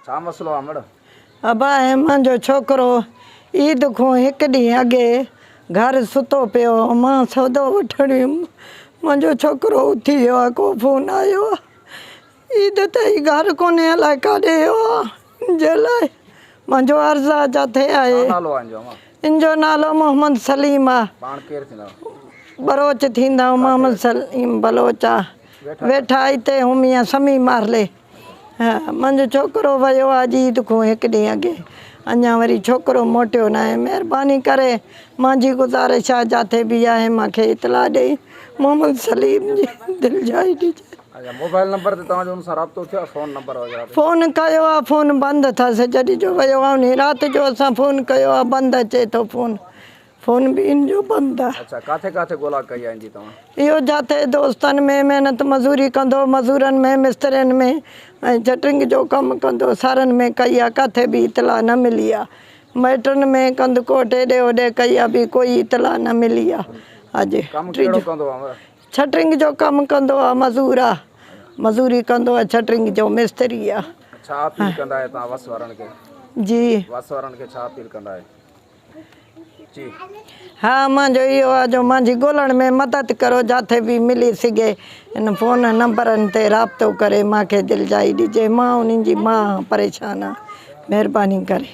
छा मसलो आहे मैडम? अबा मुंहिंजो छोकिरो ईद खां हिकु ॾींहुं अॻे घर सुतो पियो, मां सौदो वठण वियुमि, मुंहिंजो छोकिरो उथी वियो आहे, को फोन आयो आहे ईद ताईं घर कोन्हे, अलाए काॾे वियो आहे जे लाइ मुंहिंजो अर्ज़ु आहे जिथे आहे। इनजो नालो मोहम्मद सलीम आहे। पाण केरु थींदा? बलोच थींदा, मोहम्मद सलीम बलोच आहे, वेठा हिते हुमिया समी मारले। हा, मुंहिंजो छोकिरो वियो आहे अॼु ईद खां हिकु ॾींहुं अॻे, अञा वरी छोकिरो मोटियो न आहे। महिरबानी करे मुंहिंजी गुज़ारिश आहे जिथे बि आहे मूंखे इतला ॾेई मोहम्मद सलीम जी दिलजाई ॾिजे। मोबाइल नंबर ते तव्हांजो उन सां राब्तो थियो? फोन नंबर वग़ैरह फोन कयो आहे, फोन बंदि अथसि, जॾहिं जो वियो आहे उन राति जो असां फोन कयो आहे, बंदि अचे थो फोन बि इन जो बंदि आहे। अच्छा, काथे काथे ॻोल्हा कई आहे तव्हां? इहो जिथे दोस्तनि में महिनत मज़ूरी कंदो, मज़ूरनि में, मिस्त्रियुनि में ऐं चटरिंग जो कमु कंदो, सारनि में कई आहे, किथे बि इतला न मिली आहे। माइटनि में कंदु कोट हेॾे होॾे कई आहे, बि कोई इतला न मिली आहे। अॼु छटरिंग जो कमु कंदो आहे, मज़ूर आहे, मज़ूरी कंदो आहे, छटरिंग जो मिस्त्री आहे। छा अपील कंदा आहियो तव्हां वस वारनि खे? जी, वस वारनि खे छा अपील कंदा आहियो? जी हा, मुंहिंजो इहो आहे जो मुंहिंजी ॻोल्हण में मदद करो, जिथे बि मिली सघे इन फ़ोन नंबरनि ते राब्तो करे मूंखे दिलजाई ॾिजे। मां उन्हनि जी मां परेशान आहियां, महिरबानी करे।